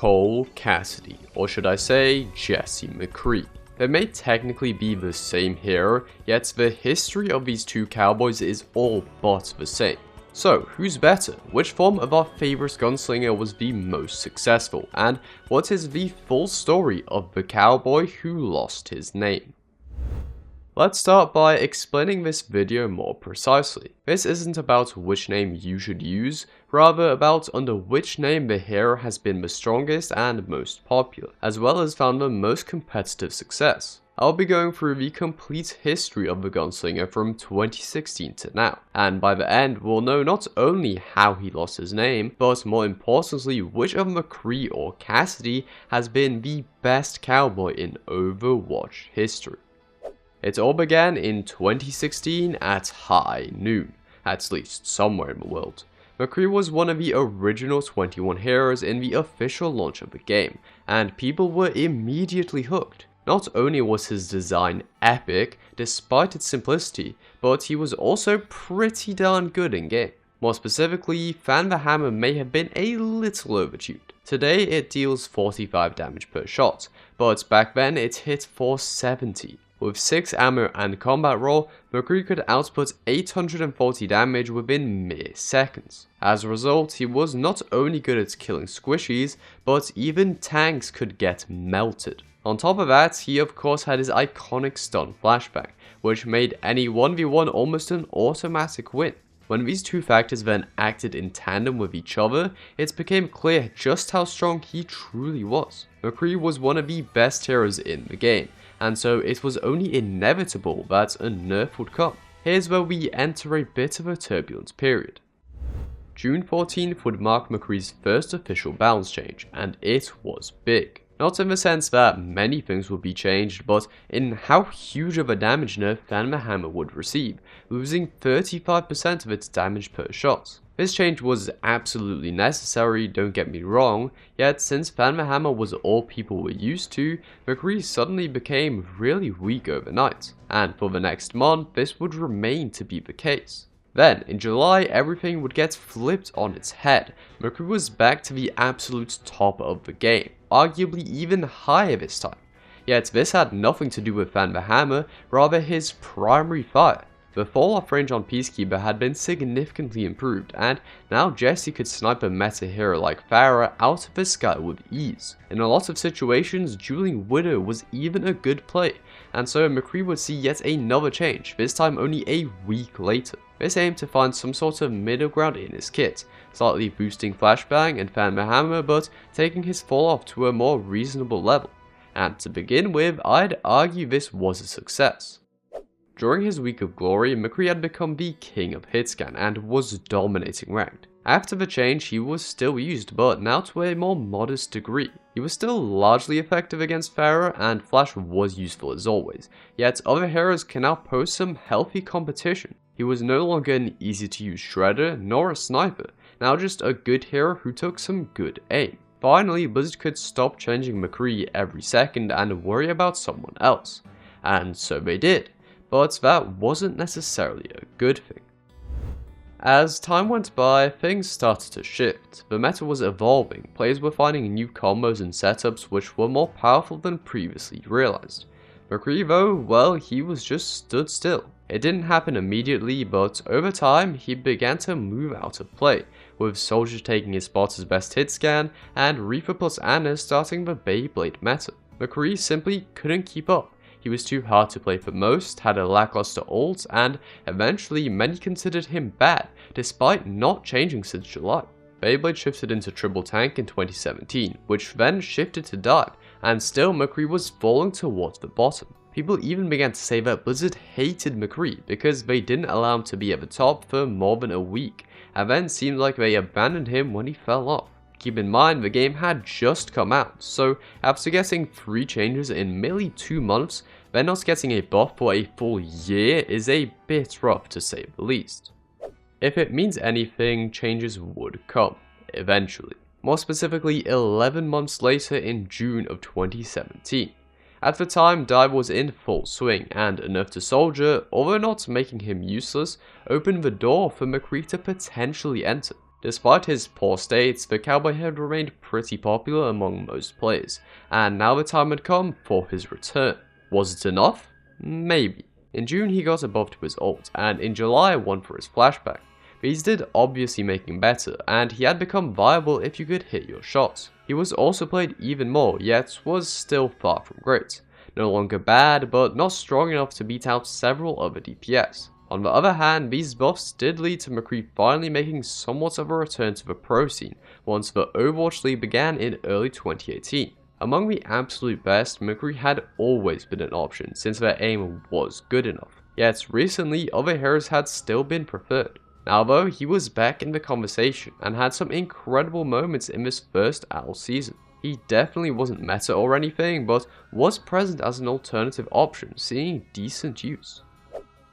Cole Cassidy, or should I say Jesse McCree. They may technically be the same hero, yet the history of these two cowboys is all but the same. So, who's better? Which form of our favorite gunslinger was the most successful? And what is the full story of the cowboy who lost his name? Let's start by explaining this video more precisely. This isn't about which name you should use, rather about under which name the hero has been the strongest and most popular, as well as found the most competitive success. I'll be going through the complete history of the gunslinger from 2016 to now, and by the end we'll know not only how he lost his name, but more importantly which of McCree or Cassidy has been the best cowboy in Overwatch history. It all began in 2016 at high noon, at least somewhere in the world. McCree was one of the original 21 heroes in the official launch of the game, and people were immediately hooked. Not only was his design epic, despite its simplicity, but he was also pretty darn good in game. More specifically, Fan the Hammer may have been a little overtuned. Today it deals 45 damage per shot, but back then it hit 470. With 6 ammo and combat roll, McCree could output 840 damage within mere seconds. As a result, he was not only good at killing squishies, but even tanks could get melted. On top of that, he of course had his iconic stun flashbang, which made any 1v1 almost an automatic win. When these two factors then acted in tandem with each other, it became clear just how strong he truly was. McCree was one of the best heroes in the game, and so it was only inevitable that a nerf would come. Here's where we enter a bit of a turbulent period. June 14th would mark McCree's first official balance change, and it was big. Not in the sense that many things would be changed, but in how huge of a damage nerf Fan the Hammer would receive, losing 35% of its damage per shot. This change was absolutely necessary, don't get me wrong, yet since Fan the Hammer was all people were used to, McCree suddenly became really weak overnight, and for the next month this would remain to be the case. Then, in July, everything would get flipped on its head. McCree was back to the absolute top of the game, arguably even higher this time. Yet this had nothing to do with Fan the Hammer, rather his primary fire. The fall-off range on Peacekeeper had been significantly improved, and now Jesse could snipe a meta hero like Pharah out of the sky with ease. In a lot of situations, dueling Widow was even a good play, and so McCree would see yet another change, this time only a week later. This aimed to find some sort of middle ground in his kit, slightly boosting Flashbang and Fan the Hammer, but taking his fall-off to a more reasonable level. And to begin with, I'd argue this was a success. During his week of glory, McCree had become the king of hitscan and was dominating ranked. After the change, he was still used, but now to a more modest degree. He was still largely effective against Pharah, and Flash was useful as always, yet other heroes can now pose some healthy competition. He was no longer an easy to use shredder, nor a sniper, now just a good hero who took some good aim. Finally, Blizzard could stop changing McCree every second and worry about someone else. And so they did. But that wasn't necessarily a good thing. As time went by, things started to shift. The meta was evolving, players were finding new combos and setups which were more powerful than previously realized. McCree though, well, he was just stood still. It didn't happen immediately, but over time, he began to move out of play, with Soldier taking his spot as best hit scan, and Reaper plus Anna starting the Beyblade meta. McCree simply couldn't keep up. He was too hard to play for most, had a lackluster ult, and eventually many considered him bad, despite not changing since July. Beyblade shifted into triple tank in 2017, which then shifted to dive, and still McCree was falling towards the bottom. People even began to say that Blizzard hated McCree because they didn't allow him to be at the top for more than a week, and then seemed like they abandoned him when he fell off. Keep in mind, the game had just come out, so after getting 3 changes in merely 2 months, then not getting a buff for a full year is a bit rough to say the least. If it means anything, changes would come, eventually. More specifically, 11 months later in June of 2017. At the time, dive was in full swing, and enough to Soldier, although not making him useless, opened the door for McCree to potentially enter. Despite his poor states, the Cowboy had remained pretty popular among most players, and now the time had come for his return. Was it enough? Maybe. In June he got a buff to his ult, and in July one for his flashback. These did obviously make him better, and he had become viable if you could hit your shots. He was also played even more, yet was still far from great. No longer bad, but not strong enough to beat out several other DPS. On the other hand, these buffs did lead to McCree finally making somewhat of a return to the pro scene once the Overwatch League began in early 2018. Among the absolute best, McCree had always been an option since their aim was good enough, yet recently other heroes had still been preferred. Now though, he was back in the conversation and had some incredible moments in this first OWL season. He definitely wasn't meta or anything, but was present as an alternative option, seeing decent use.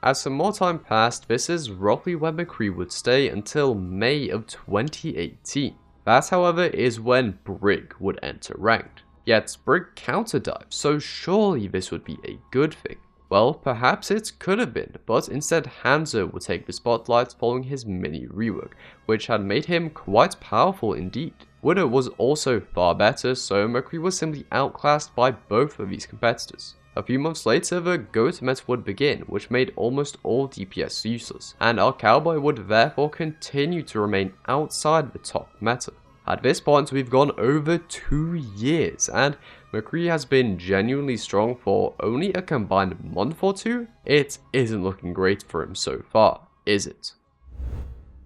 As some more time passed, this is roughly where McCree would stay until May of 2018. That, however, is when Brig would enter ranked. Yet Brig counterdives, so surely this would be a good thing. Well, perhaps it could have been, but instead Hanzo would take the spotlight following his mini rework, which had made him quite powerful indeed. Widow was also far better, so McCree was simply outclassed by both of these competitors. A few months later, the GOAT meta would begin, which made almost all DPS useless, and our Cowboy would therefore continue to remain outside the top meta. At this point, we've gone over 2 years, and McCree has been genuinely strong for only a combined month or two? It isn't looking great for him so far, is it?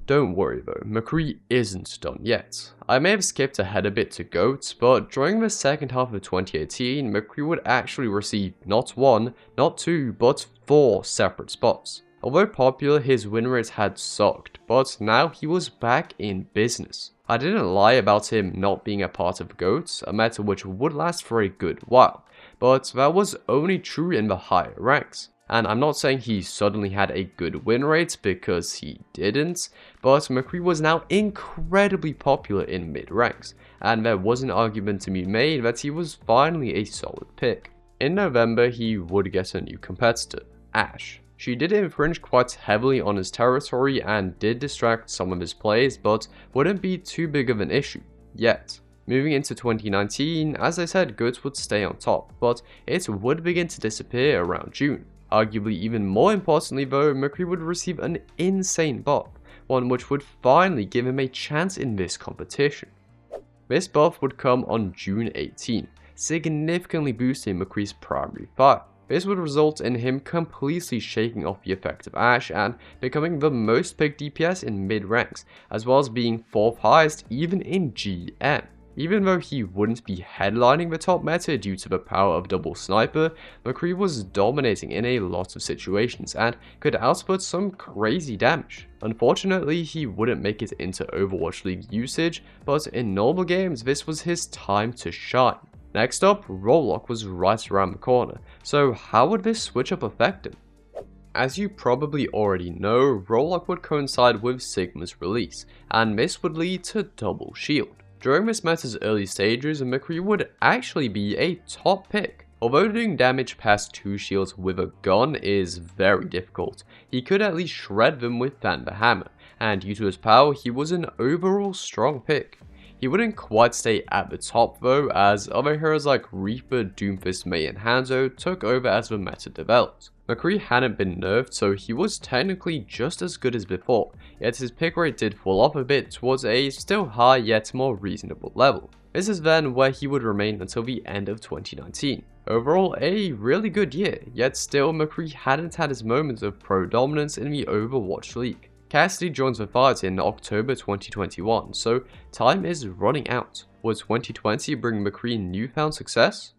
Don't worry though, McCree isn't done yet. I may have skipped ahead a bit to GOAT, but during the second half of 2018, McCree would actually receive not 1, not 2, but 4 separate spots. Although popular, his win rate had sucked, but now he was back in business. I didn't lie about him not being a part of GOAT, a meta which would last for a good while, but that was only true in the higher ranks. And I'm not saying he suddenly had a good win rate, because he didn't, but McCree was now incredibly popular in mid ranks, and there was an argument to be made that he was finally a solid pick. In November, he would get a new competitor, Ashe. She did infringe quite heavily on his territory and did distract some of his plays, but wouldn't be too big of an issue yet. Moving into 2019, as I said, GOAT would stay on top, but it would begin to disappear around June. Arguably even more importantly though, McCree would receive an insane buff, one which would finally give him a chance in this competition. This buff would come on June 18, significantly boosting McCree's primary fire. This would result in him completely shaking off the effect of Ashe and becoming the most picked DPS in mid ranks, as well as being 4th highest even in GM. Even though he wouldn't be headlining the top meta due to the power of double sniper, McCree was dominating in a lot of situations and could output some crazy damage. Unfortunately, he wouldn't make it into Overwatch League usage, but in normal games this was his time to shine. Next up, Rollock was right around the corner, so how would this switch up affect him? As you probably already know, Rollock would coincide with Sigma's release, and this would lead to double shield. During this meta's early stages, McCree would actually be a top pick. Although doing damage past 2 shields with a gun is very difficult, he could at least shred them with Thunder Hammer, and due to his power, he was an overall strong pick. He wouldn't quite stay at the top though, as other heroes like Reaper, Doomfist, Mei and Hanzo took over as the meta developed. McCree hadn't been nerfed, so he was technically just as good as before, yet his pick rate did fall off a bit towards a still high yet more reasonable level. This is then where he would remain until the end of 2019. Overall, a really good year, yet still McCree hadn't had his moments of pro dominance in the Overwatch League. Cassidy joins the fight in October 2021, so time is running out. Would 2020 bring McCree newfound success?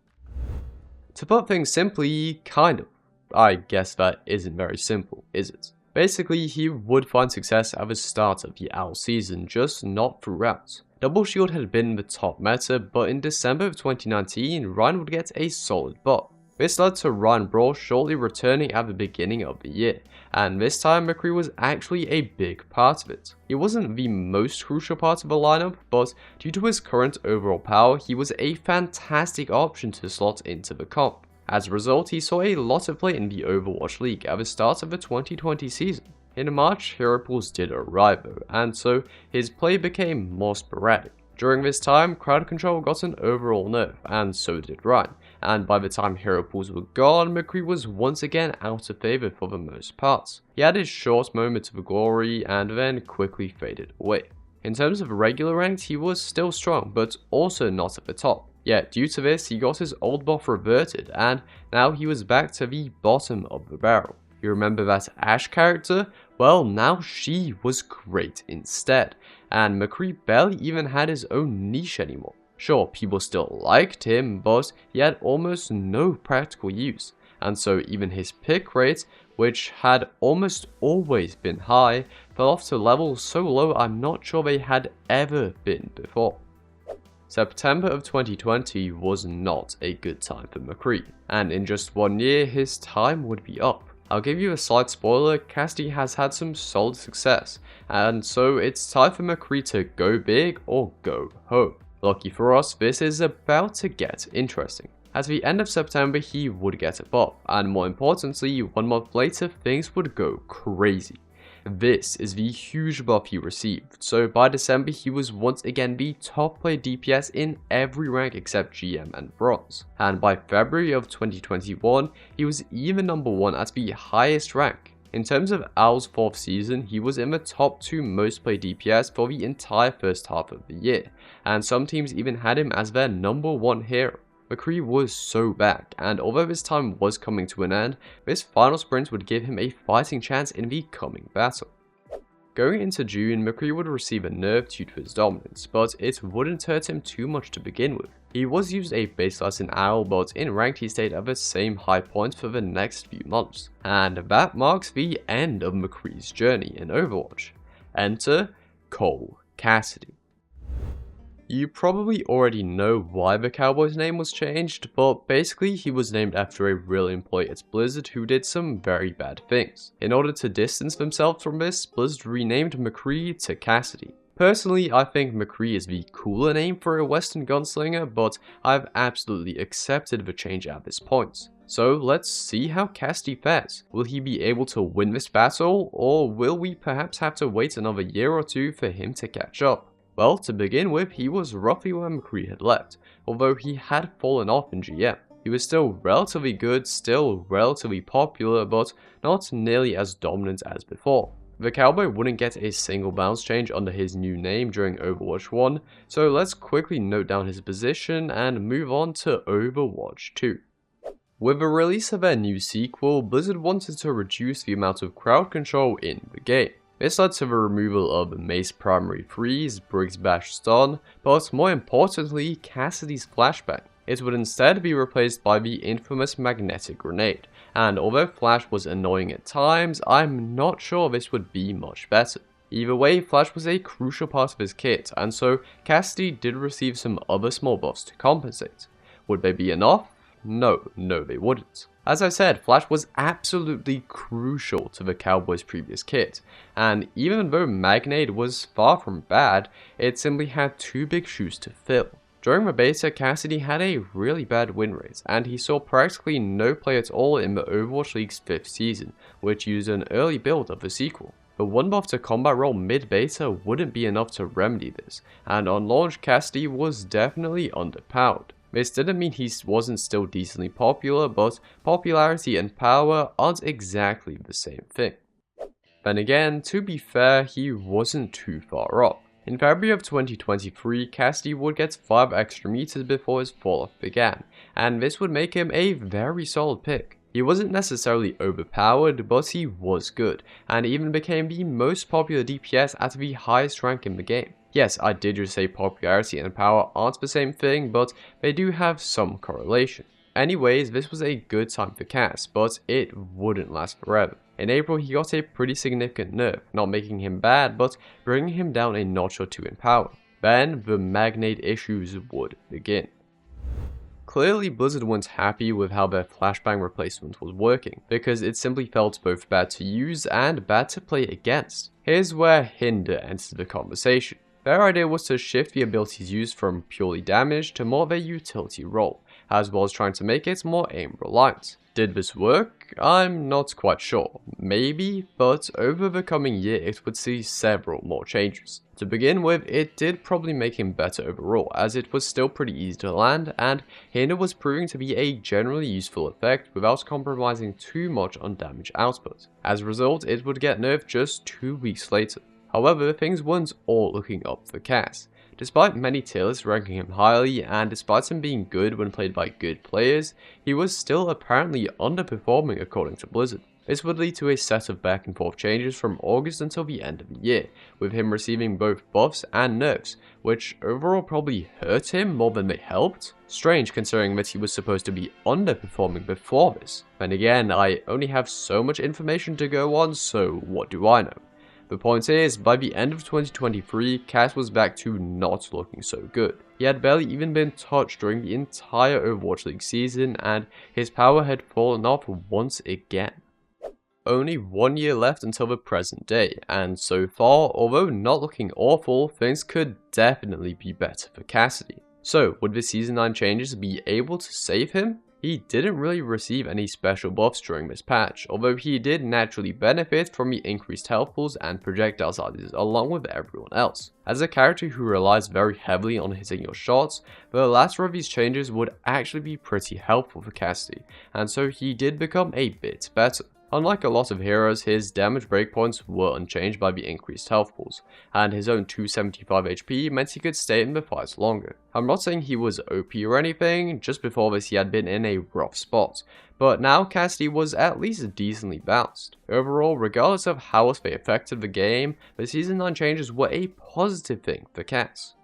To put things simply, kind of. I guess that isn't very simple, is it? Basically, he would find success at the start of the OWL season, just not throughout. Double shield had been the top meta, but in December of 2019, Ryan would get a solid buff. This led to Ryan Brawl shortly returning at the beginning of the year, and this time McCree was actually a big part of it. He wasn't the most crucial part of the lineup, but due to his current overall power, he was a fantastic option to slot into the comp. As a result, he saw a lot of play in the Overwatch League at the start of the 2020 season. In March, hero pools did arrive though, and so his play became more sporadic. During this time, crowd control got an overall nerf, and so did Ryan, and by the time hero pools were gone, McCree was once again out of favour for the most part. He had his short moments of glory, and then quickly faded away. In terms of regular ranked, he was still strong, but also not at the top. Yet, due to this, he got his old buff reverted, and now he was back to the bottom of the barrel. You remember that Ash character? Well, now she was great instead, and McCree barely even had his own niche anymore. Sure, people still liked him, but he had almost no practical use, and so even his pick rate, which had almost always been high, fell off to levels so low I'm not sure they had ever been before. September of 2020 was not a good time for McCree, and in just 1 year his time would be up. I'll give you a slight spoiler, Cassidy has had some solid success, and so it's time for McCree to go big or go home. Lucky for us, this is about to get interesting. At the end of September he would get a buff, and more importantly, 1 month later things would go crazy. This is the huge buff he received, so by December he was once again the top player DPS in every rank except GM and Bronze, and by February of 2021 he was even number 1 at the highest rank. In terms of Owl's 4th season, he was in the top 2 most played DPS for the entire first half of the year, and some teams even had him as their number 1 hero. McCree was so back, and although his time was coming to an end, this final sprint would give him a fighting chance in the coming battle. Going into June, McCree would receive a nerf due to his dominance, but it wouldn't hurt him too much to begin with. He was used a base class in Owl, but in ranked he stayed at the same high point for the next few months, and that marks the end of McCree's journey in Overwatch. Enter Cassidy. You probably already know why the Cowboy's name was changed, but basically he was named after a real employee at Blizzard who did some very bad things. In order to distance themselves from this, Blizzard renamed McCree to Cassidy. Personally, I think McCree is the cooler name for a Western gunslinger, but I've absolutely accepted the change at this point. So let's see how Cassidy fares. Will he be able to win this battle, or will we perhaps have to wait another year or two for him to catch up? Well, to begin with, he was roughly where McCree had left, although he had fallen off in GM. He was still relatively good, still relatively popular, but not nearly as dominant as before. The Cowboy wouldn't get a single bounce change under his new name during Overwatch 1, so let's quickly note down his position and move on to Overwatch 2. With the release of their new sequel, Blizzard wanted to reduce the amount of crowd control in the game. This led to the removal of Mace Primary Freeze, Briggs Bash Stun, but more importantly, Cassidy's Flashbang. It would instead be replaced by the infamous Magnetic Grenade, and although Flash was annoying at times, I'm not sure this would be much better. Either way, Flash was a crucial part of his kit, and so Cassidy did receive some other small buffs to compensate. Would they be enough? No, they wouldn't. As I said, Flash was absolutely crucial to the Cowboys' previous kit, and even though Magnade was far from bad, it simply had 2 big shoes to fill. During the beta, Cassidy had a really bad win rate, and he saw practically no play at all in the Overwatch League's 5th season, which used an early build of the sequel. The 1 buff to combat roll mid-beta wouldn't be enough to remedy this, and on launch Cassidy was definitely underpowered. This didn't mean he wasn't still decently popular, but popularity and power aren't exactly the same thing. Then again, to be fair, he wasn't too far off. In February of 2023, Cassidy would get 5 extra meters before his fall-off began, and this would make him a very solid pick. He wasn't necessarily overpowered, but he was good, and even became the most popular DPS at the highest rank in the game. Yes, I did just say popularity and power aren't the same thing, but they do have some correlation. Anyways, this was a good time for Cass, but it wouldn't last forever. In April, he got a pretty significant nerf, not making him bad, but bringing him down a notch or 2 in power. Then, the Magnade issues would begin. Clearly, Blizzard weren't happy with how their flashbang replacement was working, because it simply felt both bad to use and bad to play against. Here's where Hinder enters the conversation. Their idea was to shift the abilities used from purely damage to more of a utility role, as well as trying to make it more aim reliant. Did this work? I'm not quite sure. Maybe, but over the coming year it would see several more changes. To begin with, it did probably make him better overall, as it was still pretty easy to land, and Hinder was proving to be a generally useful effect without compromising too much on damage output. As a result, it would get nerfed just 2 weeks later. However, things weren't all looking up for Cass. Despite many tier lists ranking him highly, and despite him being good when played by good players, he was still apparently underperforming according to Blizzard. This would lead to a set of back and forth changes from August until the end of the year, with him receiving both buffs and nerfs, which overall probably hurt him more than they helped. Strange considering that he was supposed to be underperforming before this. Then again, I only have so much information to go on, so what do I know? The point is, by the end of 2023, Cass was back to not looking so good. He had barely even been touched during the entire Overwatch League season, and his power had fallen off once again. Only 1 year left until the present day, and so far, although not looking awful, things could definitely be better for Cassidy. So, would the Season 9 changes be able to save him? He didn't really receive any special buffs during this patch, although he did naturally benefit from the increased health pools and projectile sizes along with everyone else. As a character who relies very heavily on hitting your shots, the latter of these changes would actually be pretty helpful for Cassidy, and so he did become a bit better. Unlike a lot of heroes, his damage breakpoints were unchanged by the increased health pools, and his own 275 HP meant he could stay in the fights longer. I'm not saying he was OP or anything, just before this he had been in a rough spot, but now Cassidy was at least decently balanced. Overall, regardless of how else they affected the game, the Season 9 changes were a positive thing for Cass.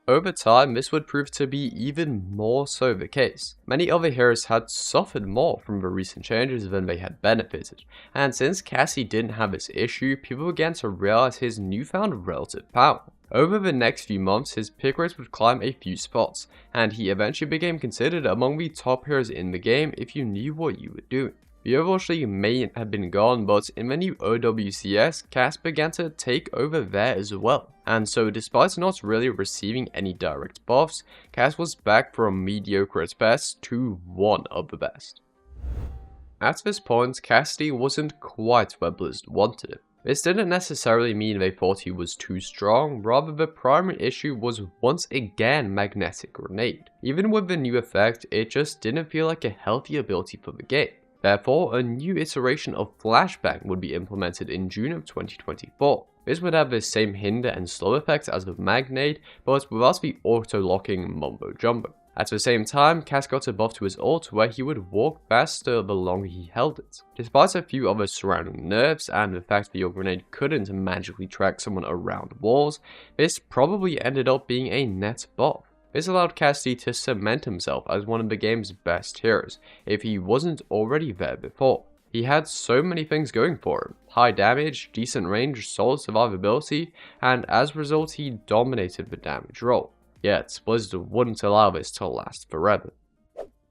Over time, this would prove to be even more so the case. Many other heroes had suffered more from the recent changes than they had benefited, and since Cassie didn't have this issue, people began to realize his newfound relative power. Over the next few months, his pick rate would climb a few spots, and he eventually became considered among the top heroes in the game if you knew what you were doing. The Overwatch League may have been gone, but in the new OWCS, Cass began to take over there as well. And so despite not really receiving any direct buffs, Cass was back from mediocre at best to one of the best. At this point, Cassidy wasn't quite where Blizzard wanted him. This didn't necessarily mean they thought he was too strong, rather the primary issue was once again Magnetic Grenade. Even with the new effect, it just didn't feel like a healthy ability for the game. Therefore, a new iteration of Flashbang would be implemented in June of 2024. This would have the same hinder and slow effect as the Magnade, but without the auto-locking mumbo jumbo. At the same time, Cass got a buff to his ult where he would walk faster the longer he held it. Despite a few other surrounding nerfs and the fact that your grenade couldn't magically track someone around walls, this probably ended up being a net buff. This allowed Cassidy to cement himself as one of the game's best heroes, if he wasn't already there before. He had so many things going for him: high damage, decent range, solid survivability, and as a result he dominated the damage role. Yet, Blizzard wouldn't allow this to last forever.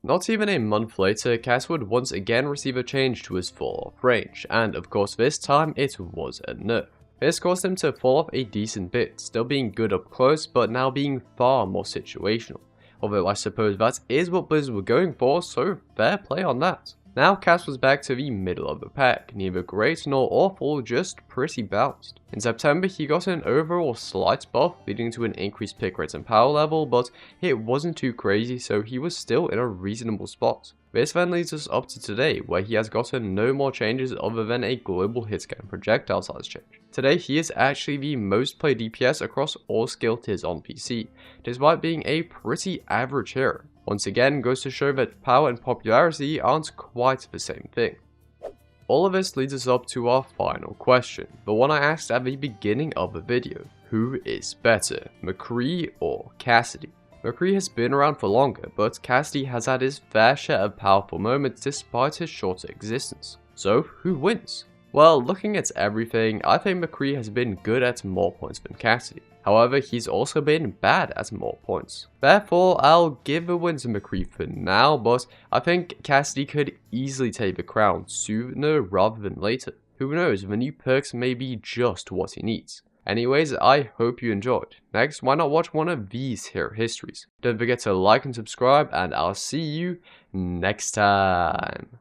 Not even a month later, Cass would once again receive a change to his fall-off range, and of course this time it was a nerf. This caused him to fall off a decent bit, still being good up close, but now being far more situational. Although I suppose that is what Blizzard were going for, so fair play on that. Now Cass was back to the middle of the pack, neither great nor awful, just pretty balanced. In September he got an overall slight buff, leading to an increased pick rate and power level, but it wasn't too crazy, so he was still in a reasonable spot. This then leads us up to today, where he has gotten no more changes other than a global hitscan projectile size change. Today he is actually the most played DPS across all skill tiers on PC, despite being a pretty average hero. Once again goes to show that power and popularity aren't quite the same thing. All of this leads us up to our final question, the one I asked at the beginning of the video. Who is better, McCree or Cassidy? McCree has been around for longer, but Cassidy has had his fair share of powerful moments despite his shorter existence. So who wins? Well, looking at everything, I think McCree has been good at more points than Cassidy. However, he's also been bad at more points. Therefore, I'll give the win to McCree for now, but I think Cassidy could easily take the crown sooner rather than later. Who knows, the new perks may be just what he needs. Anyways, I hope you enjoyed. Next, why not watch one of these here histories? Don't forget to like and subscribe, and I'll see you next time.